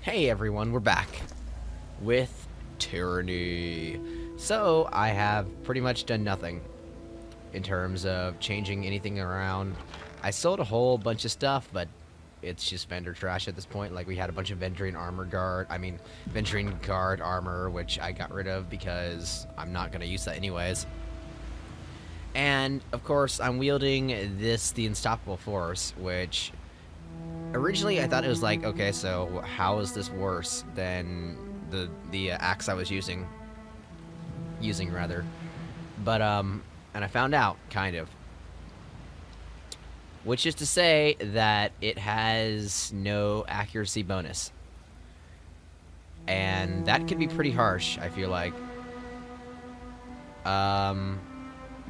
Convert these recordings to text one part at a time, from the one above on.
Hey everyone, we're back with Tyranny. So, I have pretty much done nothing in terms of changing anything around. I sold a whole bunch of stuff, but it's just vendor trash at this point. Like, we had a bunch of Venturine guard armor, which I got rid of because I'm not going to use that anyways. And, of course, I'm wielding the Unstoppable Force, which originally I thought it was like, okay, so how is this worse than the axe I was using rather? But and I found out kind of, which is to say that it has no accuracy bonus, and that can be pretty harsh. I feel like. Um,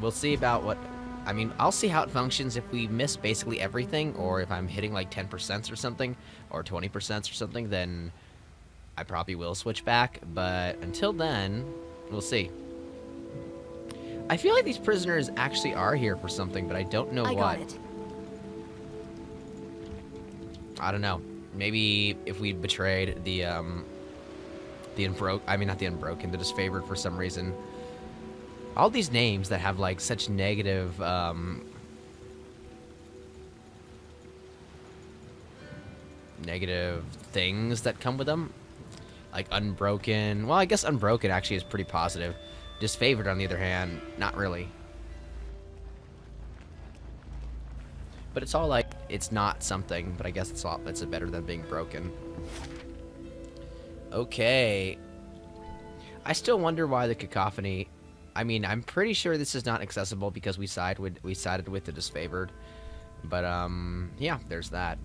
we'll see about what. I mean, I'll see how it functions if we miss basically everything, or if I'm hitting like 10% or something, or 20% or something, then I probably will switch back, but until then, we'll see. I feel like these prisoners actually are here for something, but I don't know I what. got it. I don't know. Maybe if we betrayed the not the unbroken, the disfavored for some reason. All these names that have like such negative things that come with them. Like unbroken. Well, I guess unbroken actually is pretty positive. Disfavored, on the other hand, not really. But it's all like it's not something. But I guess it's better than being broken. Okay. I still wonder why the cacophony. I mean, I'm pretty sure this is not accessible because we sided with the disfavored. But yeah, there's that.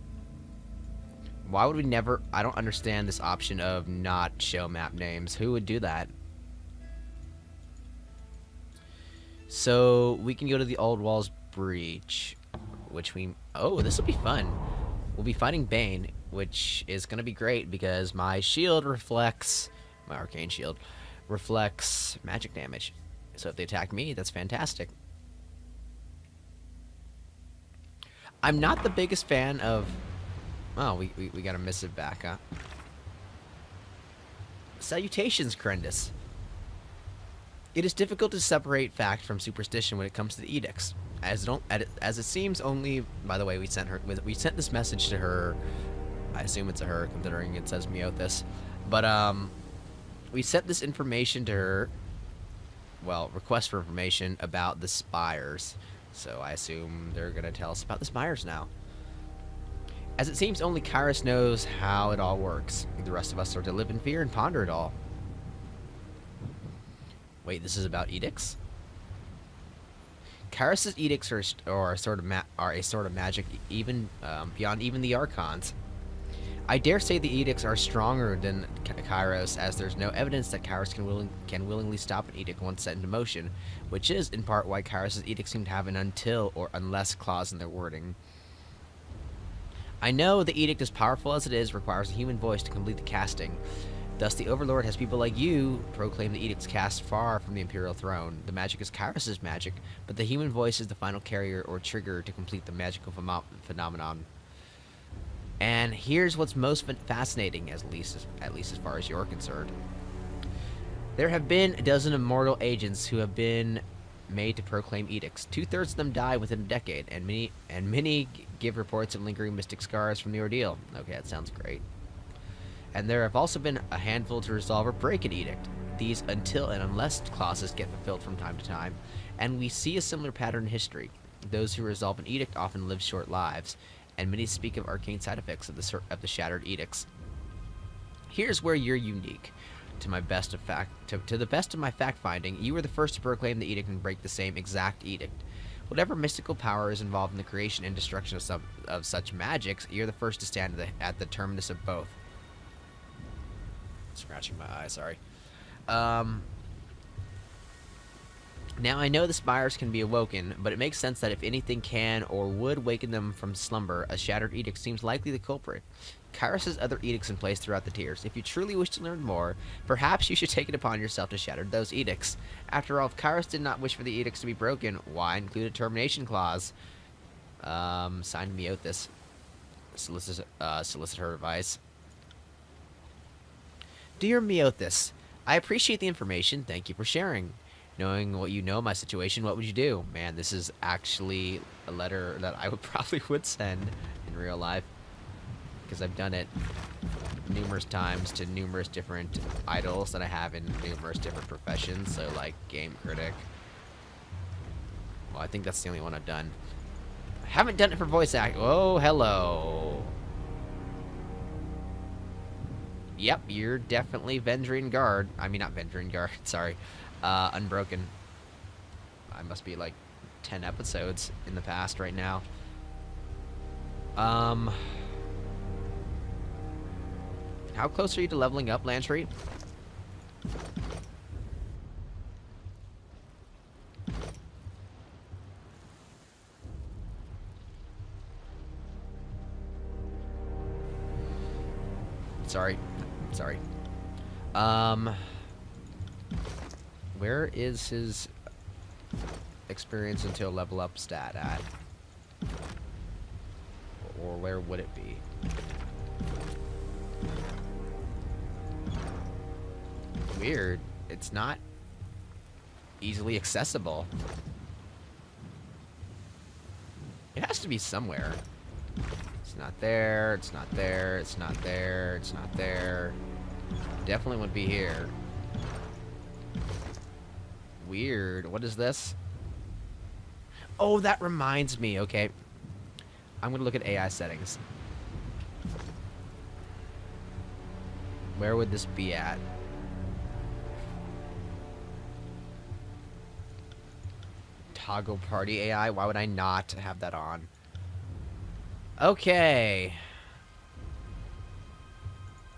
Why would we never? I don't understand this option of not show map names. Who would do that? So we can go to the Old Walls Breach, which we. Oh, this will be fun. We'll be fighting Bane, which is gonna be great because my shield reflects, my arcane shield reflects magic damage. So if they attack me, that's fantastic. I'm not the biggest fan of. Oh, we got a missive back, huh? Salutations, Crendus. It is difficult to separate fact from superstition when it comes to the edicts, as it seems only. By the way, we sent this message to her. I assume it's a her, considering it says Meothis. But we sent this information to her. Well, request for information about the spires. So I assume they're gonna tell us about the spires now. As it seems only Kairos knows how it all works. The rest of us are to live in fear and ponder it all. Wait, this is about edicts? Kairos' edicts are a sort of magic even beyond even the archons. I dare say the edicts are stronger than Kairos, as there's no evidence that Kairos can willingly stop an edict once set into motion, which is in part why Kairos' edicts seem to have an until or unless clause in their wording. I know the edict, as powerful as it is, requires a human voice to complete the casting. Thus, the Overlord has people like you proclaim the edicts cast far from the Imperial throne. The magic is Kairos' magic, but the human voice is the final carrier or trigger to complete the magical phenomenon. And here's what's most fascinating, at least as far as you're concerned. There have been a dozen immortal agents who have been made to proclaim edicts. 2/3 of them die within a decade, and many give reports of lingering mystic scars from the ordeal. Okay, that sounds great. And there have also been a handful to resolve or break an edict. These until and unless clauses get fulfilled from time to time, and we see a similar pattern in history. Those who resolve an edict often live short lives, and many speak of arcane side effects of the shattered edicts. Here's where you're unique. To the best of my fact finding, you were the first to proclaim the edict and break the same exact edict. Whatever mystical power is involved in the creation and destruction of such magics, you're the first to stand at the terminus of both. Scratching my eye, sorry. Now I know the spires can be awoken, but it makes sense that if anything can or would waken them from slumber, a shattered edict seems likely the culprit. Kairos has other edicts in place throughout the tiers. If you truly wish to learn more, perhaps you should take it upon yourself to shatter those edicts. After all, if Kairos did not wish for the edicts to be broken, why include a termination clause? Signed Meothis. Solicit her advice. Dear Meothis, I appreciate the information. Thank you for sharing. Knowing what you know of my situation, what would you do? Man, this is actually a letter that I would probably would send in real life. Because I've done it numerous times to numerous different idols that I have in numerous different professions. So, like, game critic. Well, I think that's the only one I've done. I haven't done it for voice act. Oh, hello. Yep, you're definitely Vendrian Guard. I mean, not Vendrian Guard, sorry. Unbroken. I must be like 10 episodes in the past right now. How close are you to leveling up, Lantry? Sorry. Sorry. Where is his experience until level up stat at? Or where would it be? Weird. It's not easily accessible. It has to be somewhere. It's not there, it's not there, it's not there, it's not there. Definitely would be here. Weird. What is this? Oh, that reminds me. Okay. I'm going to look at AI settings. Where would this be at? Toggle party AI? Why would I not have that on? Okay.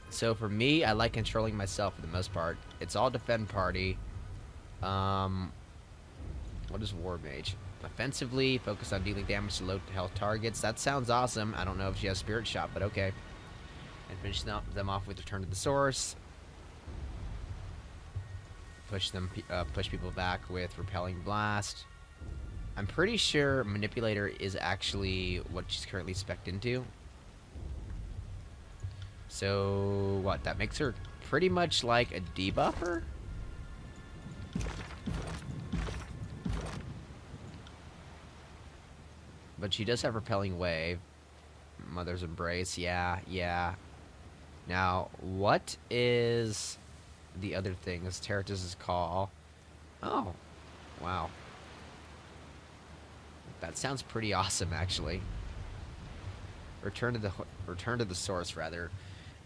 So for me, I like controlling myself for the most part. It's all defend party. What is War Mage? Offensively, focus on dealing damage to low health targets. That sounds awesome. I don't know if she has Spirit Shot, but okay. And finish them off with Return to the Source. Push people back with Repelling Blast. I'm pretty sure Manipulator is actually what she's currently spec'd into. So, what? That makes her pretty much like a debuffer? But she does have Repelling Wave. Mother's Embrace, yeah. Now, what is the other thing? Is Terratus' Call? Oh, wow. That sounds pretty awesome, actually. Return to the source, rather.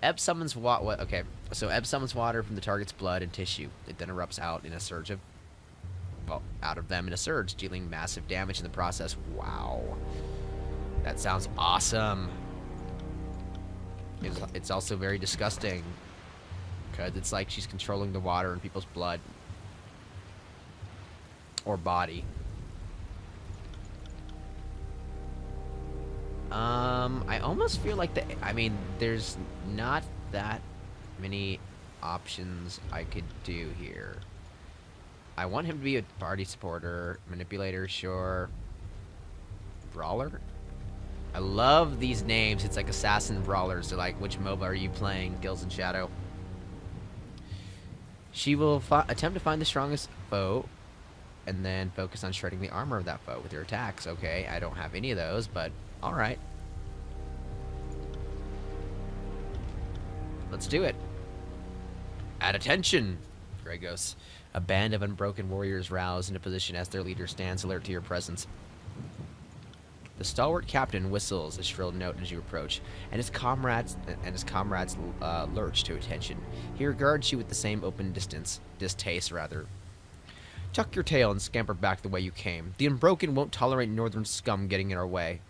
Ebb summons water. Okay, so Ebb summons water from the target's blood and tissue. It then erupts out in a surge of, well, out of them in a surge, dealing massive damage in the process. Wow, that sounds awesome. It's also very disgusting because it's like she's controlling the water in people's blood or body. I almost feel like I mean, there's not that many options I could do here. I want him to be a party supporter, manipulator, sure. Brawler? I love these names. It's like assassin brawlers. They're like, which MOBA are you playing? Guilds and Shadow. She will attempt to find the strongest foe and then focus on shredding the armor of that foe with her attacks. Okay, I don't have any of those, but alright. Let's do it. At attention, Gregos. A band of unbroken warriors rouse into position as their leader stands alert to your presence. The stalwart captain whistles a shrill note as you approach, and his comrades lurch to attention. He regards you with the same open distaste rather. Tuck your tail and scamper back the way you came. The Unbroken won't tolerate northern scum getting in our way.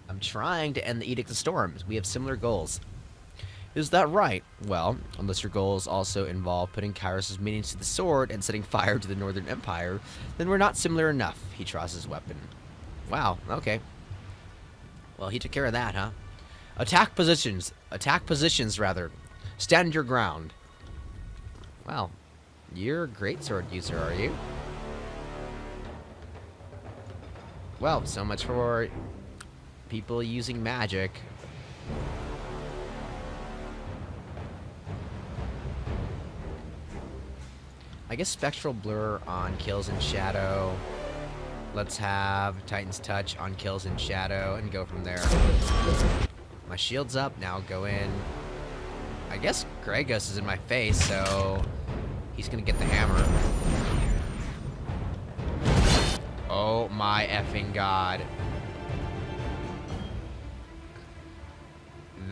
I'm trying to end the Edict of Storms. We have similar goals. Is that right? Well, unless your goals also involve putting Kairos' minions to the sword and setting fire to the Northern Empire, then we're not similar enough. He draws his weapon. Wow, okay. Well, he took care of that, huh? Attack positions. Attack positions, rather. Stand your ground. Well, you're a greatsword user, are you? Well, so much for people using magic. I guess Spectral Blur on kills in Shadow. Let's have Titan's Touch on kills in Shadow and go from there. My shield's up, now go in. I guess Gregos is in my face, so he's gonna get the hammer. Oh my effing god.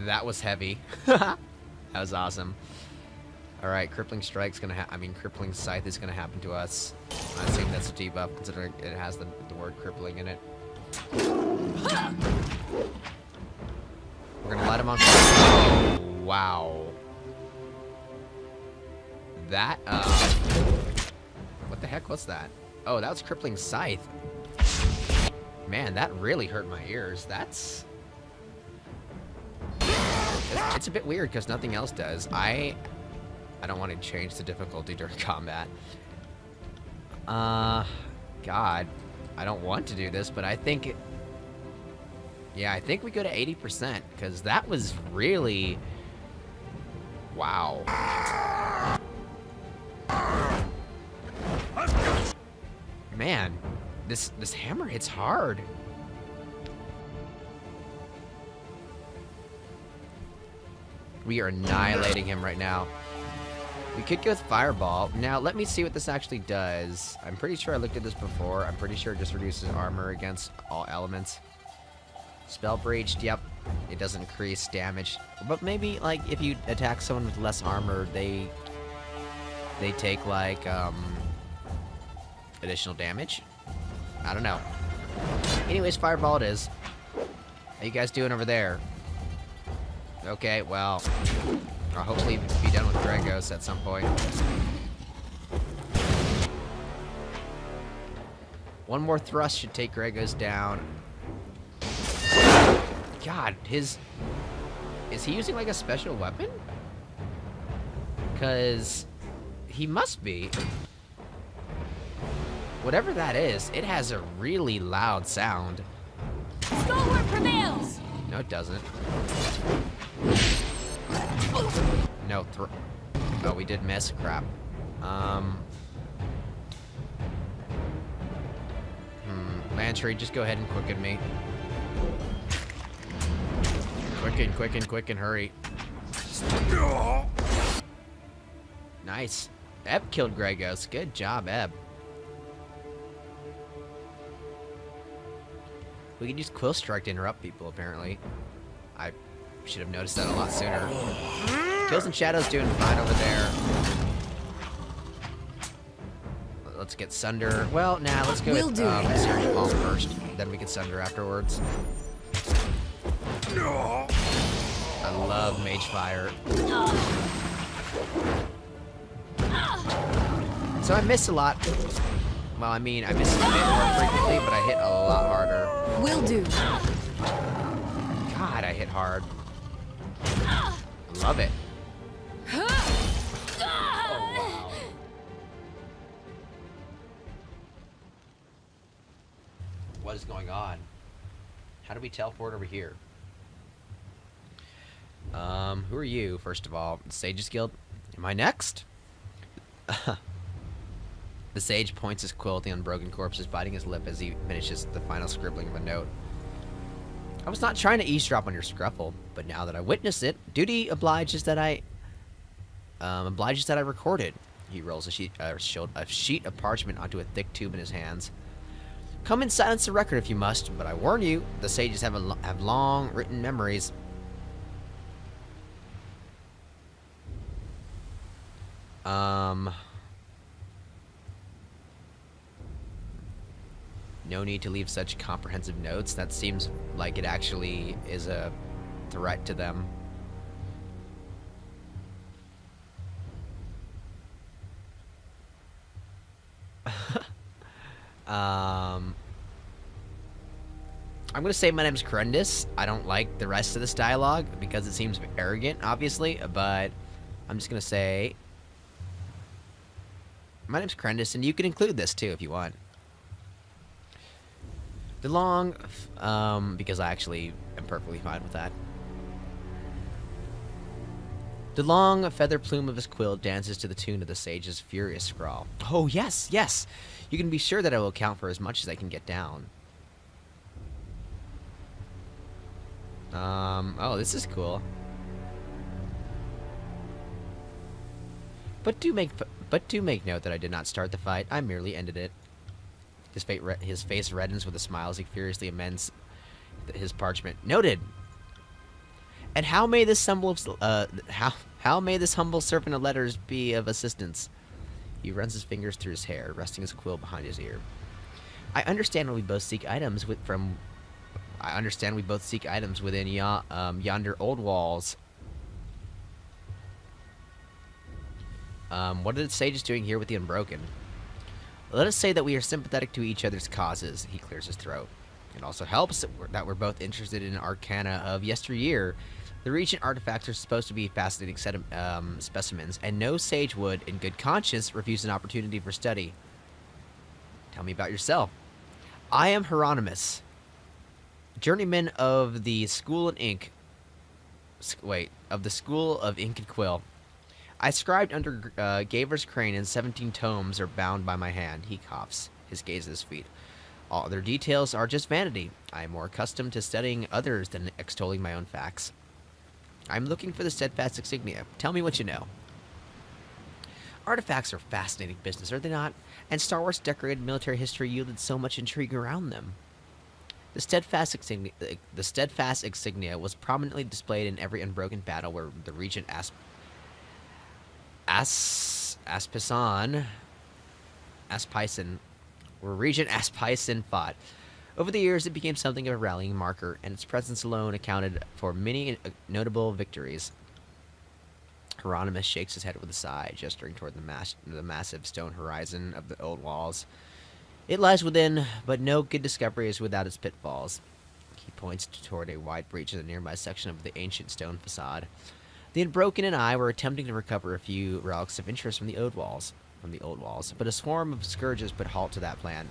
That was heavy. That was awesome. Alright, Crippling Strike's gonna Crippling Scythe is gonna happen to us. I assume that's a debuff, considering it has the word crippling in it. We're gonna let him on. Oh, wow. That, what the heck was that? Oh, that was Crippling Scythe. Man, that really hurt my ears. That's... It's a bit weird, because nothing else does. I don't want to change the difficulty during combat. God. I don't want to do this, but I think... Yeah, I think we go to 80%, because that was really... Wow. Man, this hammer hits hard. We are annihilating him right now. We could go with Fireball. Now, let me see what this actually does. I'm pretty sure I looked at this before. I'm pretty sure it just reduces armor against all elements. Spell Breached, yep. It doesn't increase damage. But maybe, like, if you attack someone with less armor, they take, like, additional damage? I don't know. Anyways, Fireball it is. How you guys doing over there? Okay, well, I'll hopefully be done with Gregos at some point. One more thrust should take Gregos down. God, is he using like a special weapon? Because he must be. Whatever that is, it has a really loud sound. Stalwart prevails! No, it doesn't. No, oh, we did miss. Crap. Lantry, just go ahead and quicken me. Quicken, hurry. Nice. Eb killed Gregos. Good job, Eb. We can use Quill Strike to interrupt people, apparently. I should have noticed that a lot sooner. Kills and Shadows doing fine over there. Let's get Sunder. Well, nah, let's go with Surge Palm first. Then we can Sunder afterwards. I love Mage Fire. So I miss a lot. Well, I mean, I miss a bit more frequently, but I hit a lot harder. Will do. God, I hit hard. Love it. Oh, wow. What is going on? How do we teleport over here? Who are you, first of all? Sage's Guild? Am I next? The sage points his quill at the unbroken corpses, biting his lip as he finishes the final scribbling of a note. I was not trying to eavesdrop on your scruffle, but now that I witnessed it, duty obliges that I recorded. He rolls a sheet of parchment onto a thick tube in his hands. Come and silence the record if you must, but I warn you, the sages have long written memories. No need to leave such comprehensive notes. That seems like it actually is a threat to them. I'm gonna say my name's Crundus. I don't like the rest of this dialogue because it seems arrogant, obviously, but I'm just gonna say my name's Crundus, and you can include this too if you want. The long, because I actually am perfectly fine with that. The long feather plume of his quill dances to the tune of the sage's furious scrawl. Oh, yes, yes! You can be sure that I will count for as much as I can get down. Oh, this is cool. But do make note that I did not start the fight. I merely ended it. His face reddens with a smile as he furiously amends his parchment. Noted. And how may this how may this humble servant of letters be of assistance? He runs his fingers through his hair, resting his quill behind his ear. I understand we both seek items within yonder old walls. What are the sages doing here with the Unbroken? Let us say that we are sympathetic to each other's causes. He clears his throat. It also helps that we're both interested in arcana of yesteryear. The Regent artifacts are supposed to be fascinating specimens, and no sage would, in good conscience, refuse an opportunity for study. Tell me about yourself. I am Hieronymus, journeyman of the School of Ink. Of the School of Ink and Quill. I scribed under Gaver's crane, and 17 tomes are bound by my hand. He coughs, his gaze at his feet. All other details are just vanity. I am more accustomed to studying others than extolling my own facts. I'm looking for the steadfast insignia. Tell me what you know. Artifacts are fascinating business, are they not? And Star Wars decorated military history yielded so much intrigue around them. The steadfast insignia was prominently displayed in every Unbroken battle where the Regent Aspison, where Regent Aspison fought. Over the years, it became something of a rallying marker, and its presence alone accounted for many notable victories. Hieronymus shakes his head with a sigh, gesturing toward the massive stone horizon of the old walls. It lies within, but no good discovery is without its pitfalls. He points toward a wide breach in the nearby section of the ancient stone facade. The Unbroken and I were attempting to recover a few relics of interest from the old walls, but a swarm of scourges put a halt to that plan.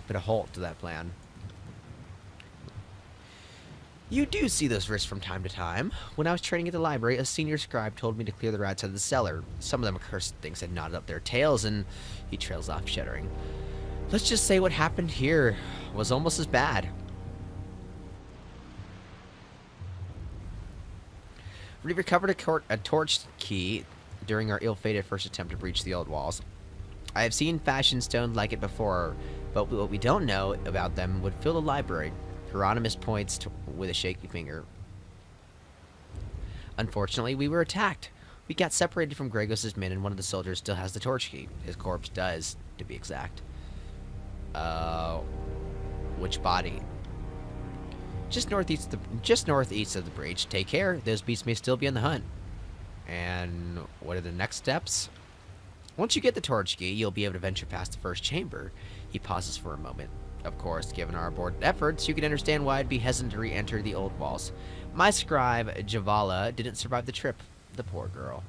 You do see those risks from time to time. When I was training at the library, a senior scribe told me to clear the rats out of the cellar. Some of them accursed things had knotted up their tails, and he trails off, shuddering. Let's just say what happened here was almost as bad. We recovered a torch key during our ill-fated first attempt to breach the old walls. I have seen fashioned stones like it before, but what we don't know about them would fill the library. Hieronymus points with a shaky finger. Unfortunately, we were attacked. We got separated from Gregos' men, and one of the soldiers still has the torch key. His corpse does, to be exact. Which body? Just northeast of the breach. Take care. Those beasts may still be on the hunt. And what are the next steps? Once you get the torch key, you'll be able to venture past the first chamber. He pauses for a moment. Of course, given our aborted efforts, you can understand why I'd be hesitant to re-enter the old walls. My scribe, Javala, didn't survive the trip. The poor girl.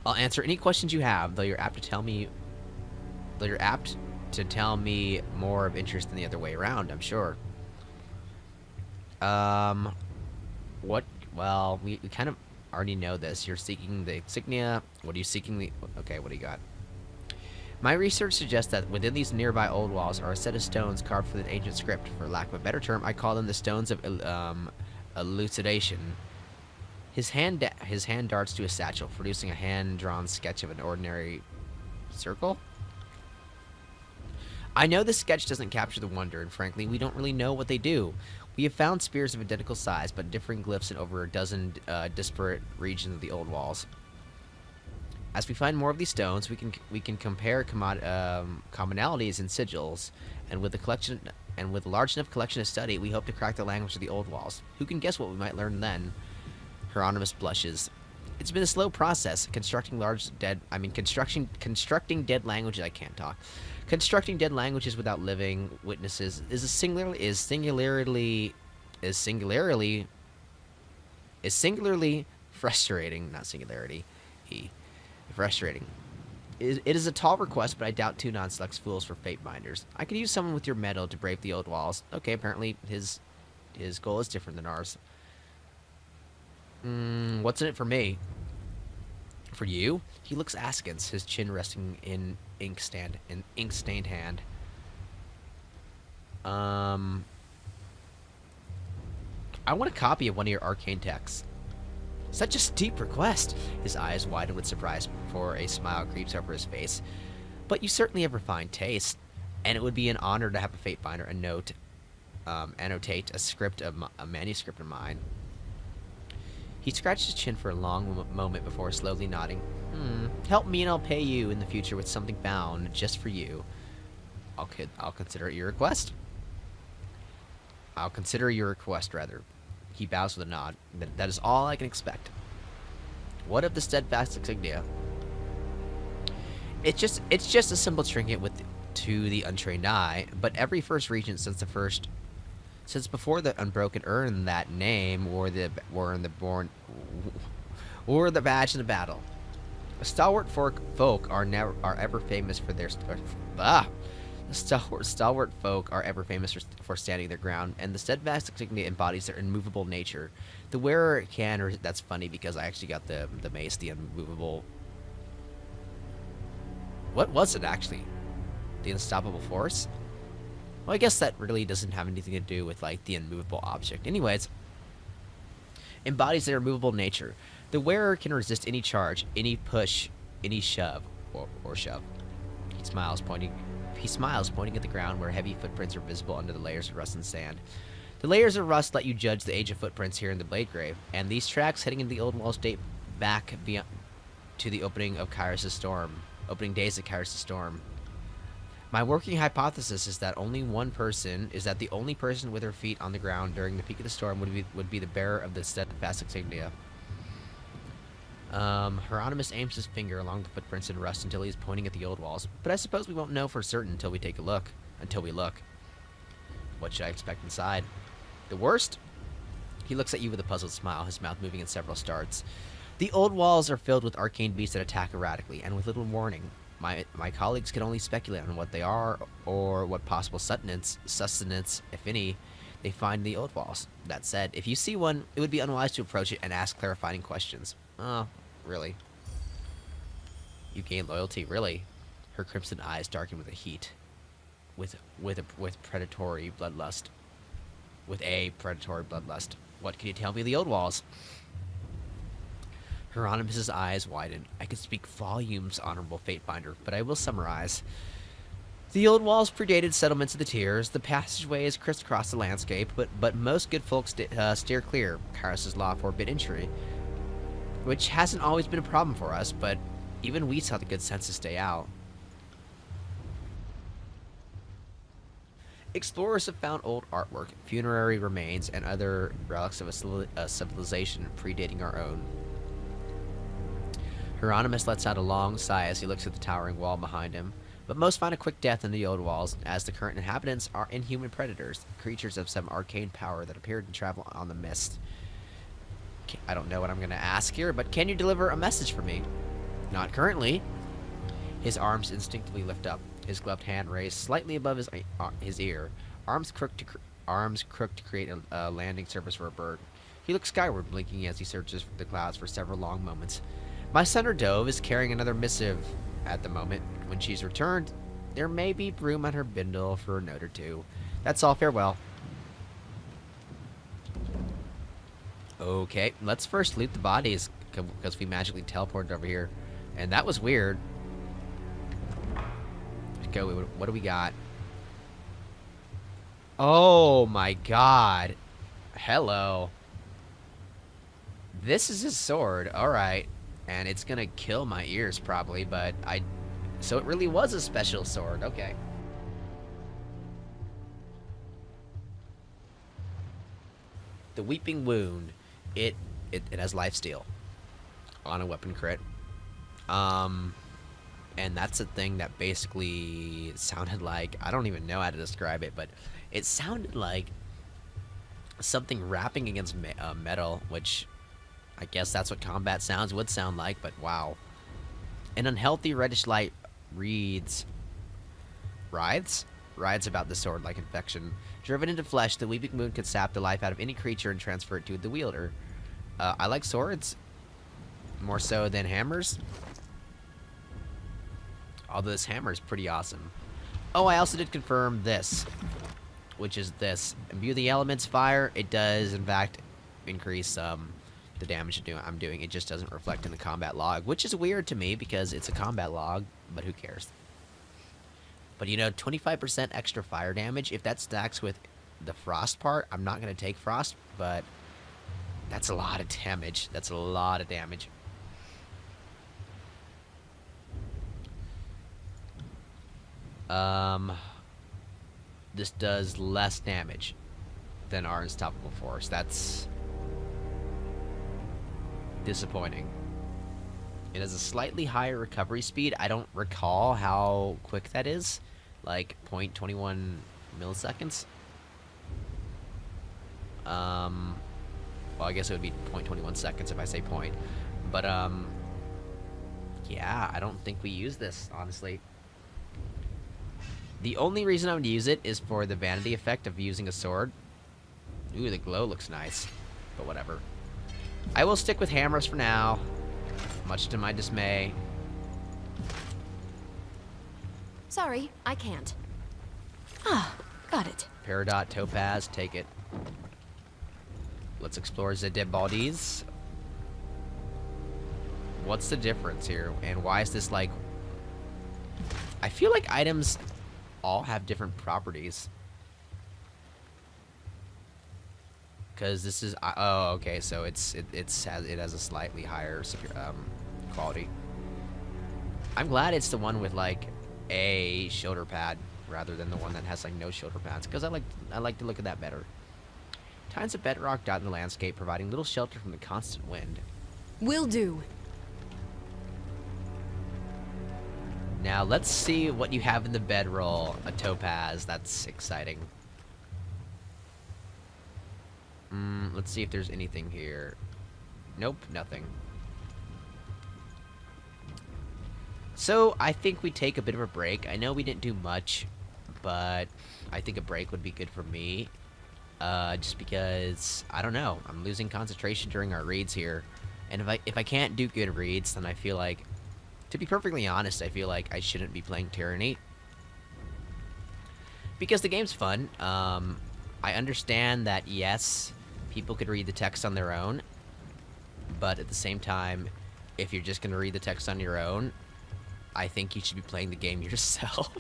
I'll answer any questions you have, though you're apt to tell me more of interest than the other way around, I'm sure. What? Well, we kind of already know this. You're seeking the insignia. What are you seeking? Okay, what do you got? My research suggests that within these nearby old walls are a set of stones carved from an ancient script. For lack of a better term, I call them the stones of elucidation. His hand darts to a satchel, producing a hand-drawn sketch of an ordinary circle. I know this sketch doesn't capture the wonder, and frankly, we don't really know what they do. We have found spears of identical size, but differing glyphs in over a dozen disparate regions of the old walls. As we find more of these stones, we can compare commonalities and sigils, and with a large enough collection to study, we hope to crack the language of the old walls. Who can guess what we might learn then? Hieronymus blushes. It's been a slow process. Constructing dead languages. I can't talk. Constructing dead languages without living witnesses is singularly frustrating. Not singularity. Frustrating. It is a tall request, but I doubt Tunon selects fools for fate binders. I could use someone with your metal to brave the old walls. Okay, apparently his goal is different than ours. What's in it for me? For you? He looks askance, his chin resting in ink-stained hand. I want a copy of one of your arcane texts. Such a steep request. His eyes widen with surprise before a smile creeps over his face. But you certainly have refined taste, and it would be an honor to have a fate binder annotate a manuscript of mine. He scratched his chin for a long moment before slowly nodding. Help me and I'll pay you in the future with something bound just for you. I'll consider it your request. I'll consider your request, rather. He bows with a nod. That is all I can expect. What of the steadfast insignia? It's just a simple trinket to the untrained eye, but every first regent since before the Unbroken earned that name wore the badge in the battle. Stalwart folk are ever famous for their stalwart folk are ever famous for standing their ground, and the steadfast insignia embodies their immovable nature. The wearer can, that's funny because I actually got the mace, the unmovable. What was it actually? The unstoppable force? Well, I guess that really doesn't have anything to do with like the immovable object. Anyways, embodies their immovable nature. The wearer can resist any charge, any push, any shove, or shove. He smiles, pointing at the ground where heavy footprints are visible under the layers of rust and sand. The layers of rust let you judge the age of footprints here in the Blade Grave, and these tracks heading into the old walls date back beyond to the opening days of Kyrus' Storm. My working hypothesis is that the only person with her feet on the ground during the peak of the storm would be the bearer of the steadfast insignia. Hieronymus aims his finger along the footprints in rust until he's pointing at the old walls, but I suppose we won't know for certain until we look. What should I expect inside? The worst? He looks at you with a puzzled smile, his mouth moving in several starts. The old walls are filled with arcane beasts that attack erratically, and with little warning. My colleagues can only speculate on what they are, or what possible sustenance, if any, they find in the old walls. That said, if you see one, it would be unwise to approach it and ask clarifying questions. Oh, really? You gain loyalty, really? Her crimson eyes darken with a heat, with predatory bloodlust. With a predatory bloodlust. What can you tell me of the old walls? Hieronymus' eyes widen. I could speak volumes, Honorable Fatebinder, but I will summarize. The old walls predated settlements of the Tiers. The passageways crisscross the landscape, but most good folks steer clear. Kyrus' law forbid entry, which hasn't always been a problem for us, but even we saw the good sense to stay out. Explorers have found old artwork, funerary remains, and other relics of a civilization predating our own. Hieronymus lets out a long sigh as he looks at the towering wall behind him, but most find a quick death in the old walls, as the current inhabitants are inhuman predators, creatures of some arcane power that appear to travel on the mist. I don't know what I'm going to ask here, but can you deliver a message for me? Not currently. His arms instinctively lift up, his gloved hand raised slightly above his ear, arms crooked to create a landing surface for a bird. He looks skyward, blinking as he searches the clouds for several long moments. My center dove is carrying another missive at the moment. When she's returned, there may be room on her bindle for a note or two. That's all. Farewell. Okay, let's first loot the bodies, because we magically teleported over here. And that was weird. Let's go. What do we got? Oh my god. Hello. This is his sword. Alright. And it's gonna kill my ears, probably, but so it really was a special sword. Okay. The Weeping Wound. It has lifesteal on a weapon crit. And that's a thing that basically sounded like, I don't even know how to describe it, but it sounded like something rapping against metal, which I guess that's what combat sounds would sound like, but wow. An unhealthy reddish light reads writhes? Writhes about the sword-like infection. Driven into flesh, the weeping moon can sap the life out of any creature and transfer it to the wielder. I like swords. More so than hammers. Although this hammer is pretty awesome. Oh, I also did confirm this. Which is this. Imbue the elements fire. It does, in fact, increase the damage I'm doing. It just doesn't reflect in the combat log. Which is weird to me because it's a combat log. But who cares? But you know, 25% extra fire damage. If that stacks with the frost part, I'm not going to take frost. But that's a lot of damage. That's a lot of damage. This does less damage than our Unstoppable Force. That's disappointing. It has a slightly higher recovery speed. I don't recall how quick that is. Like 0.21 milliseconds. Well, I guess it would be 0.21 seconds if I say point. But, yeah, I don't think we use this, honestly. The only reason I would use it is for the vanity effect of using a sword. Ooh, the glow looks nice. But whatever. I will stick with hammers for now. Much to my dismay. Sorry, I can't. Ah, got it. Peridot, topaz, take it. Let's explore the dead bodies. What's the difference here? And why is this like... I feel like items all have different properties. Because this is... oh, okay, so it has a slightly higher quality. I'm glad it's the one with like a shoulder pad rather than the one that has like no shoulder pads, because I like to look at that better. Tines of bedrock dot in the landscape, providing little shelter from the constant wind. Will do. Now let's see what you have in the bedroll. A topaz. That's exciting. Let's see if there's anything here. Nope, nothing. So I think we take a bit of a break. I know we didn't do much, but I think a break would be good for me. Just because, I don't know, I'm losing concentration during our reads here. And if I can't do good reads, then I feel like, to be perfectly honest, I feel like I shouldn't be playing Tyranny. Because the game's fun. I understand that, yes, people could read the text on their own. But at the same time, if you're just going to read the text on your own, I think you should be playing the game yourself.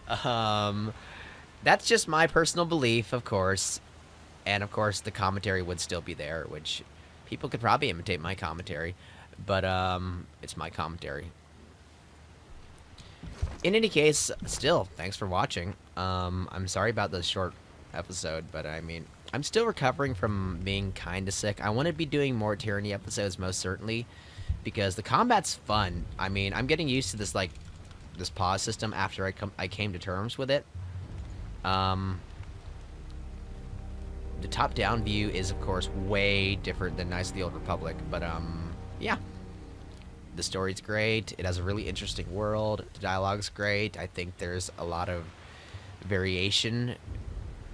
That's just my personal belief, of course. And, of course, the commentary would still be there, which people could probably imitate my commentary. But, it's my commentary. In any case, still, thanks for watching. I'm sorry about the short episode, but, I mean, I'm still recovering from being kind of sick. I want to be doing more Tyranny episodes, most certainly, because the combat's fun. I mean, I'm getting used to this, like, this pause system after I came to terms with it. The top-down view is, of course, way different than Knights of the Old Republic, but, yeah. The story's great. It has a really interesting world. The dialogue's great. I think there's a lot of variation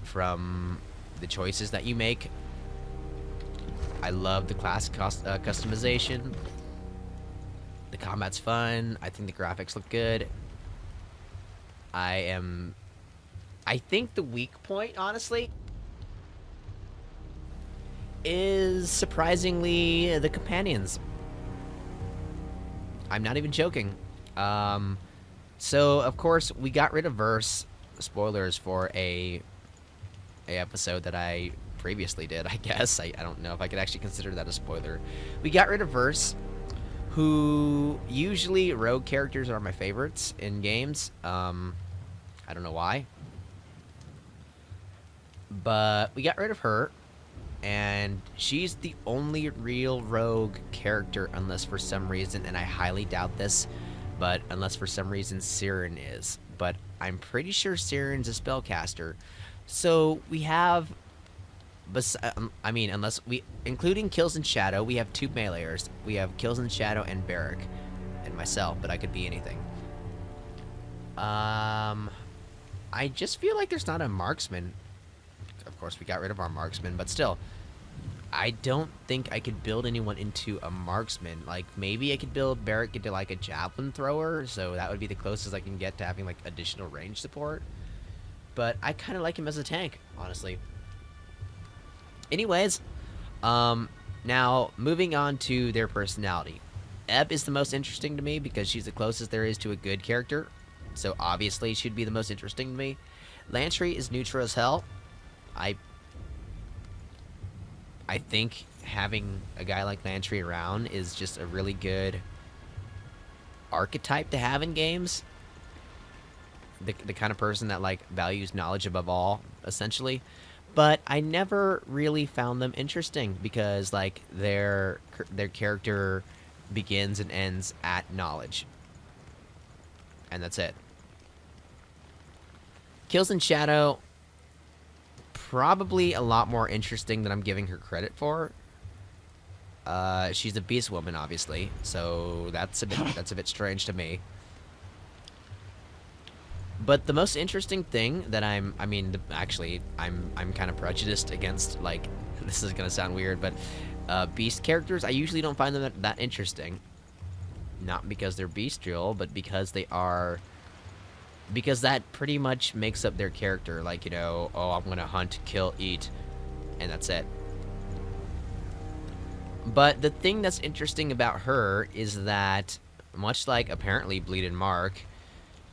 from the choices that you make. I love the class customization. The combat's fun. I think the graphics look good. I think the weak point, honestly, is surprisingly the companions. I'm not even joking. So, of course, we got rid of Verse. Spoilers for a episode that I previously did, I guess. I don't know if I could actually consider that a spoiler. We got rid of Verse, who usually rogue characters are my favorites in games. I don't know why. But we got rid of her, and she's the only real rogue character unless for some reason, and I highly doubt this, but unless for some reason Siren is. But I'm pretty sure Siren's a spellcaster. So we have, I mean, unless we, including Kills in Shadow, we have two meleeers. We have Kills in Shadow and Barrack. And myself, but I could be anything. I just feel like there's not a marksman. Of course, we got rid of our marksman, but still, I don't think I could build anyone into a marksman. Like, maybe I could build Barrick into, like, a javelin thrower, so that would be the closest I can get to having, like, additional range support. But I kind of like him as a tank, honestly. Anyways, now, moving on to their personality. Ebb is the most interesting to me because she's the closest there is to a good character, so obviously she'd be the most interesting to me. Lantry is neutral as hell. I think having a guy like Lantry around is just a really good archetype to have in games. The kind of person that, like, values knowledge above all, essentially. But I never really found them interesting because, like, their character begins and ends at knowledge. And that's it. Kills in Shadow, probably a lot more interesting than I'm giving her credit for. She's a beast woman, obviously, so that's a bit strange to me. But the most interesting thing that I'm kind of prejudiced against, like, this is gonna sound weird, but beast characters, I usually don't find them that interesting. Not because they're bestial, but because that pretty much makes up their character. Like, you know, oh, I'm gonna hunt, kill, eat, and that's it. But the thing that's interesting about her is that, much like apparently Bleed and Mark,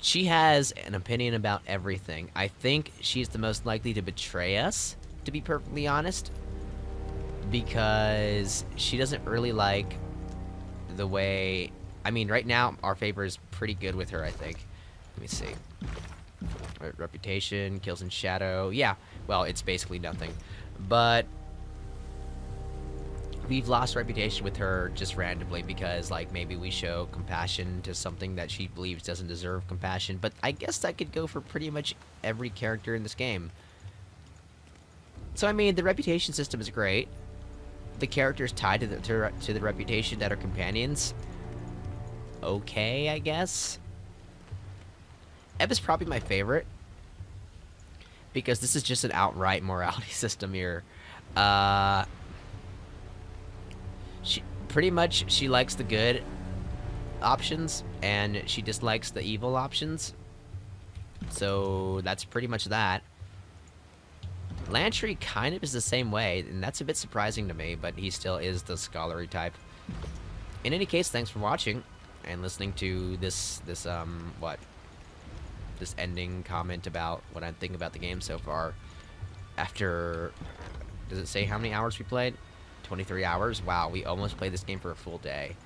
she has an opinion about everything. I think she's the most likely to betray us, to be perfectly honest, because she doesn't really like the way... I mean, right now, our favor is pretty good with her, I think. Let me see. Reputation, kills in shadow. Yeah, well, it's basically nothing. But we've lost reputation with her just randomly because, like, maybe we show compassion to something that she believes doesn't deserve compassion. But I guess that could go for pretty much every character in this game. So, I mean, the reputation system is great. The characters tied to the reputation that are companions. Okay, I guess. Ebb is probably my favorite because this is just an outright morality system here. She likes the good options and she dislikes the evil options. So that's pretty much that. Lantry kind of is the same way, and that's a bit surprising to me, but he still is the scholarly type. In any case, thanks for watching and listening to this ending comment about what I'm thinking about the game so far. After, does it say how many hours we played? 23 hours? Wow, we almost played this game for a full day.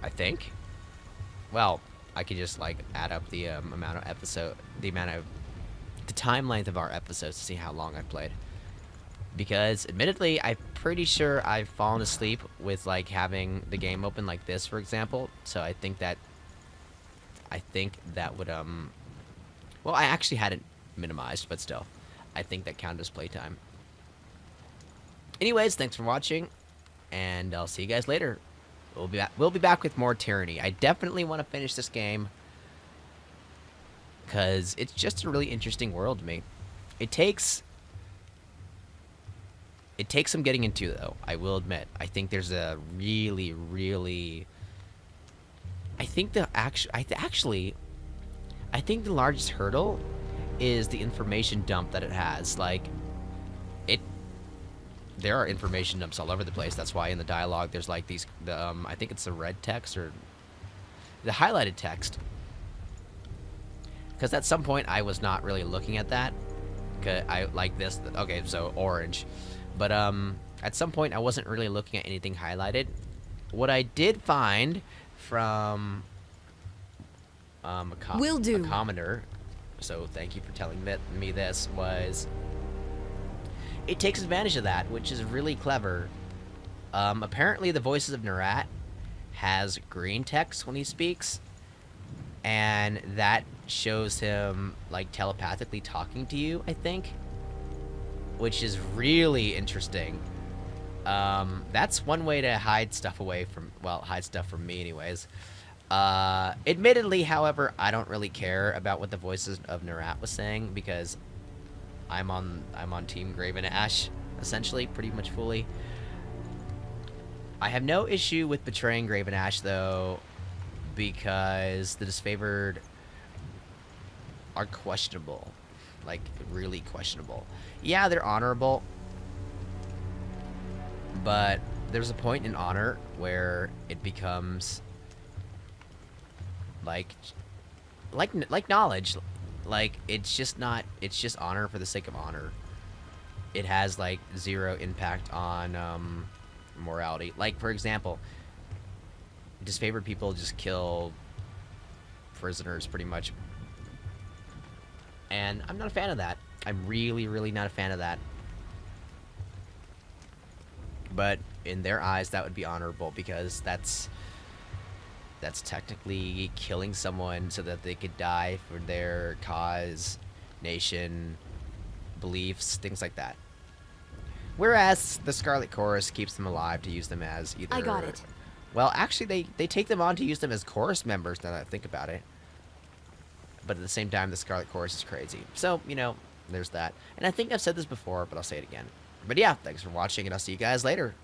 I think. Well, I could just, like, add up the the time length of our episodes to see how long I've played. Because, admittedly, I'm pretty sure I've fallen asleep with, like, having the game open like this, for example. So I think that would, well, I actually had it minimized, but still. I think that counted as playtime. Anyways, thanks for watching, and I'll see you guys later. We'll be back with more Tyranny. I definitely want to finish this game, because it's just a really interesting world to me. It takes some getting into, though, I will admit. I think there's a really... I think the largest hurdle is the information dump that it has. Like, there are information dumps all over the place. That's why in the dialogue there's, like, I think it's the red text or the highlighted text. Because at some point I was not really looking at that. I like this. Okay, so orange. But at some point I wasn't really looking at anything highlighted. What I did find from a commenter, so thank you for telling me this, was it takes advantage of that, which is really clever. Apparently the Voices of Nerat has green text when he speaks, and that shows him, like, telepathically talking to you, I think, which is really interesting. That's one way to hide stuff away from well, hide stuff from me anyways. Admittedly, however, I don't really care about what the voices of Narat was saying because I'm on Team Graven Ash, essentially, pretty much fully. I have no issue with betraying Graven Ash though, because the disfavored are questionable. Like, really questionable. Yeah, they're honorable, but there's a point in honor where it becomes like knowledge. Like, it's just not, it's just honor for the sake of honor. It has like zero impact on morality. Like, for example, disfavored people just kill prisoners pretty much, and I'm not a fan of that. I'm really, really not a fan of that. But in their eyes, that would be honorable because that's technically killing someone so that they could die for their cause, nation, beliefs, things like that. Whereas the Scarlet Chorus keeps them alive to use them as either... I got it. Well, actually, they take them on to use them as chorus members, now that I think about it. But at the same time, the Scarlet Chorus is crazy. So, you know, there's that. And I think I've said this before, but I'll say it again. But yeah, thanks for watching, and I'll see you guys later.